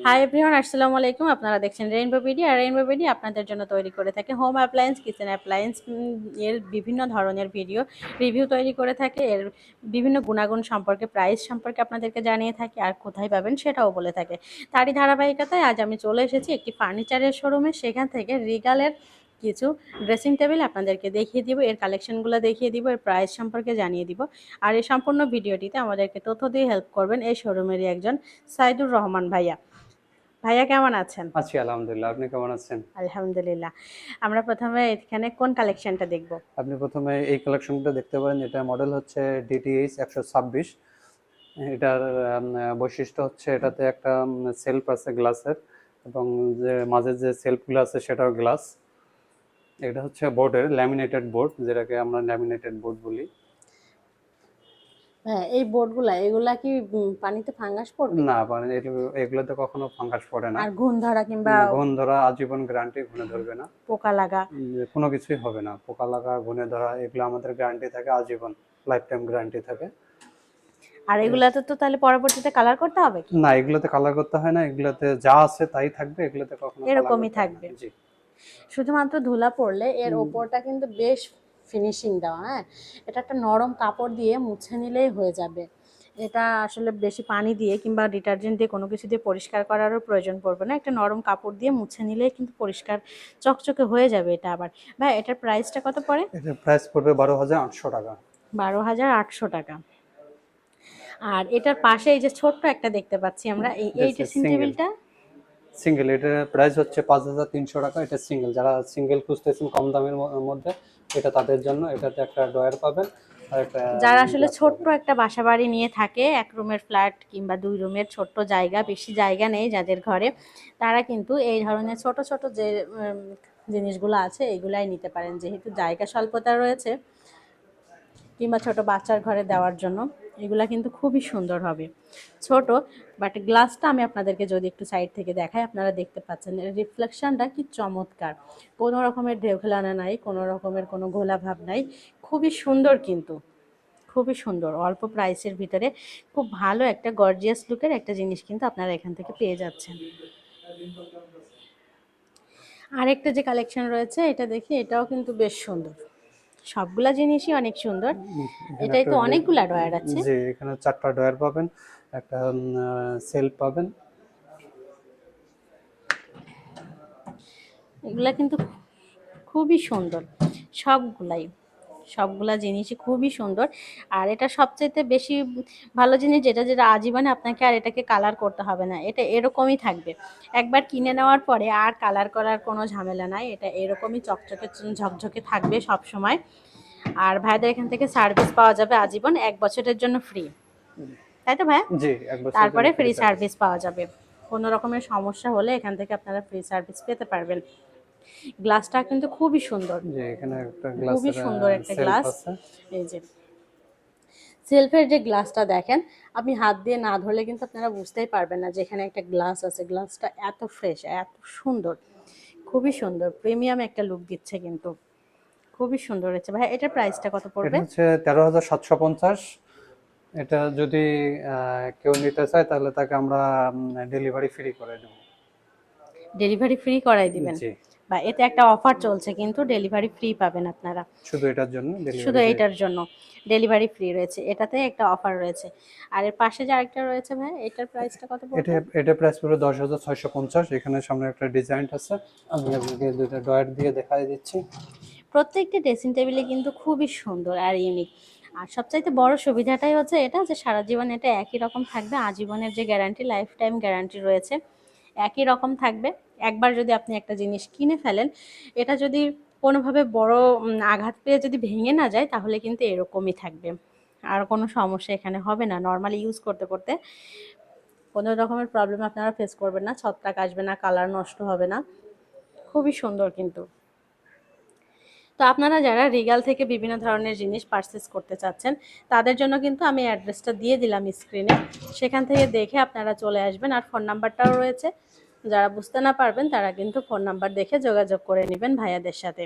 Hi everyone, আসসালামু আলাইকুম। আপনারা দেখছেন রেইনবো বিডি। আর রেইনবো বিডি আপনাদের জন্য তৈরি করে থাকে হোম অ্যাপ্লায়েন্স, কিচেন অ্যাপ্লায়েন্স এর বিভিন্ন ধরনের ভিডিও রিভিউ তৈরি করে থাকে। এর বিভিন্ন গুণাগুণ সম্পর্কে, প্রাইস সম্পর্কে আপনাদেরকে জানিয়ে থাকে, আর কোথায় পাবেন সেটাও বলে থাকে। তারই ধারাবাহিকতায় আজ আমি চলে এসেছি একটি ফার্নিচারের শোরুমে। সেখান থেকে রিগালের কিছু ড্রেসিং টেবিল আপনাদেরকে দেখিয়ে দিব, এর কালেকশনগুলো দেখিয়ে দিব, এর প্রাইস সম্পর্কে জানিয়ে দিব। আর এই সম্পূর্ণ ভিডিওটিতে আমাদেরকে তথ্য দিয়ে হেল্প করবেন এই শোরুমেরই একজন সাইদুর রহমান ভাইয়া। ভাইয়া কেমন আছেন? আছি আলহামদুলিল্লাহ। আপনি কেমন আছেন? আলহামদুলিল্লাহ। আমরা প্রথমে এখানে কোন কালেকশনটা দেখব? আপনি প্রথমে এই কালেকশনটা দেখতে পারেন। এটা মডেল হচ্ছে ডিটিএইচ 126। এটার বৈশিষ্ট্য হচ্ছে এটাতে একটা সেলফ আছে গ্লাসের, এবং যে মাঝে যে সেলফগুলো আছে সেটাও গ্লাস। এটা হচ্ছে বোর্ডের ল্যামিনেটেড বোর্ড, যেটাকে আমরা ল্যামিনেটেড বোর্ড বলি। হ্যাঁ, এই বোর্ডগুলা এগুলা কি পানিতে ফাঙ্গাস পড়বে? না, মানে এগুলোতে কখনো ফাঙ্গাস পড়ে না। আর ঘুণ ধরা কিংবা ঘুণ ধরা আজীবন গ্যারান্টি, ঘুণে ধরবে না। পোকা লাগা কোনো কিছুই হবে না। পোকা লাগা, ঘুণে ধরা, এগুলো আমাদের গ্যারান্টি থাকে আজীবন, লাইফ টাইম গ্যারান্টি থাকে। আর এগুলাতে তো তাহলে পরবর্তীতে কালার করতে হবে কি? না, এগুলোতে কালার করতে হয় না। এগুলোতে যা আছে তাই থাকবে, এগুলোতে কখনো এরকমই থাকবে। জি। শুধুমাত্র ধুলা পড়লে এর ওপরটা কিন্তু বেশ ফিনিশিং দেওয়া। হ্যাঁ, এটা একটা নরম কাপড় দিয়ে মুছে নিলেই হয়ে যাবে। এটা আসলে বেশি পানি দিয়ে কিংবা ডিটারজেন্ট দিয়ে কোনো কিছু দিয়ে পরিষ্কার করারও প্রয়োজন পড়বে না। একটা নরম কাপড় দিয়ে মুছে নিলেই কিন্তু পরিষ্কার চকচকে হয়ে যাবে এটা। আবার ভাই, এটার প্রাইসটা কত পড়ে? এটার প্রাইস পড়বে 12,800 টাকা। 12,800 টাকা। আর এটার পাশে এই যে ছোট্ট একটা দেখতে পাচ্ছি আমরা, এই ড্রেসিং টেবিলটা সিঙ্গেল। এটার প্রাইস হচ্ছে 5,300 টাকা। এটা সিঙ্গেল। যারা সিঙ্গেল খুঁজতেছেন কম দামের মধ্যে, এটা তাদের জন্য। এটাতে একটা ড্রয়ার পাবেন আর একটা যারা আসলে ছোট্ট একটা বাসা বাড়ি নিয়ে থাকে, এক রুমের ফ্ল্যাট কিংবা 2 রুমের ছোট্ট জায়গা, বেশি জায়গা নেই যাদের ঘরে, তারা কিন্তু এই ধরনের ছোট ছোট যে জিনিসগুলো আছে এগুলাই নিতে পারেন। যেহেতু জায়গা স্বল্পতা রয়েছে কিংবা ছোট বাচ্চার ঘরে দেওয়ার জন্য এগুলা কিন্তু খুবই সুন্দর হবে। ছোট, বাট গ্লাসটা আমি আপনাদেরকে যদি একটু সাইড থেকে দেখাই, আপনারা দেখতে পাচ্ছেন এর রিফ্লেকশনটা কি চমৎকার। কোনো রকমের ঢেউ খেলানো নাই, কোনো রকমের কোনো ঘোলা ভাব নাই। খুবই সুন্দর, কিন্তু খুবই সুন্দর। অল্প প্রাইসের ভিতরে খুব ভালো একটা গর্জিয়াস লুকের একটা জিনিস কিন্তু আপনারা এখান থেকে পেয়ে যাচ্ছেন। আরেকটা যে কালেকশন রয়েছে এটা দেখি, এটাও কিন্তু বেশ সুন্দর। সবগুলা জিনিসই অনেক সুন্দর। এটাই তো অনেকগুলা ড্রয়ার আছে। জি, এখানে 4টা ড্রয়ার পাবেন, একটা সেলফ পাবেন। এগুলা কিন্তু খুবই সুন্দর, সবগুলা জিনিসই খুবই সুন্দর। আর এটা সবচেয়ে বেশি ভালো জিনিস যেটা যেটা আজীবনে আপনাকে আর এটাকে কালার করতে হবে না। এটা এরকমই থাকবে। একবার কিনে নেওয়ার পরে আর কালার করার কোনো ঝামেলা নাই। এটা এরকমই চকচকে ঝকঝকে থাকবে সব সময়। আর ভাইদের এখান থেকে সার্ভিস পাওয়া যাবে আজীবন, 1 বছরের জন্য ফ্রি, তাই তো ভাই? জি, 1 বছর তারপরে ফ্রি সার্ভিস পাওয়া যাবে। কোনো রকমের সমস্যা হলে এখান থেকে আপনারা ফ্রি সার্ভিস পেতে পারবেন। গ্লাসটা কিন্তু খুবই সুন্দর। জি, এখানে একটা গ্লাস, খুবই সুন্দর একটা গ্লাস। আছে। এই যে সেলফের যে গ্লাসটা দেখেন, আপনি হাত দিয়ে না ধরলে কিন্তু আপনারা বুঝতেই পারবেন না যে এখানে একটা গ্লাস আছে। গ্লাসটা এত ফ্রেশ, এত সুন্দর, খুবই সুন্দর, প্রিমিয়াম একটা লুক দিচ্ছে কিন্তু। খুবই সুন্দর হয়েছে ভাই। এটার প্রাইসটা কত পড়বে? এটা হচ্ছে 13,750। এটা যদি কেউ নিতে চায় তাহলে তাকে আমরা ডেলিভারি ফ্রি করে দেব। ডেলিভারি ফ্রি করাই দিবেন? জি। বা এতে একটা অফার চলছে, কিন্তু ডেলিভারি ফ্রি পাবেন আপনারা। শুধু এটার জন্য শুধু এইটার জন্য ডেলিভারি ফ্রি রয়েছে, এটাতে একটা অফার রয়েছে। আর এর পাশে যে আরেকটা রয়েছে ভাই, এটার প্রাইসটা কত পড়বে? এটা প্রাইস পড়বে 10,650। এখানে সামনে একটা ডিজাইন আছে, আমি আপনাকে দুইটা ডয়ার দিয়ে দেখাই দিচ্ছি। প্রত্যেকটা ড্রেসিং টেবিলে কিন্তু খুবই সুন্দর আর ইউনিক। আর সবচাইতে বড় সুবিধাটাই হচ্ছে এটা যে সারা জীবন এটা একই রকম থাকবে। আজীবনের যে গ্যারান্টি, লাইফ টাইম গ্যারান্টি রয়েছে, একই রকম থাকবে। একবার যদি আপনি একটা জিনিস কিনে ফেলেন, এটা যদি কোনোভাবে বড় আঘাত পেয়ে যদি ভেঙে না যায়, তাহলে কিন্তু এরকমই থাকবে। আর কোনো সমস্যা এখানে হবে না। নর্মালি ইউজ করতে করতে কোনো রকমের প্রবলেম আপনারা ফেস করবেন না। ছত্রাক আসবে না, কালার নষ্ট হবে না। খুবই সুন্দর কিন্তু। তো আপনারা যারা রিগাল থেকে বিভিন্ন ধরনের জিনিস পারচেস করতে চাচ্ছেন, তাদের জন্য কিন্তু আমি অ্যাড্রেসটা দিয়ে দিলাম স্ক্রিনে। সেখান থেকে দেখে আপনারা চলে আসবেন। আর ফোন নাম্বারটাও রয়েছে, যারা বুঝতে না পারবেন তারা কিন্তু ফোন নাম্বার দেখে যোগাযোগ করে নেবেন ভাইয়াদের সাথে।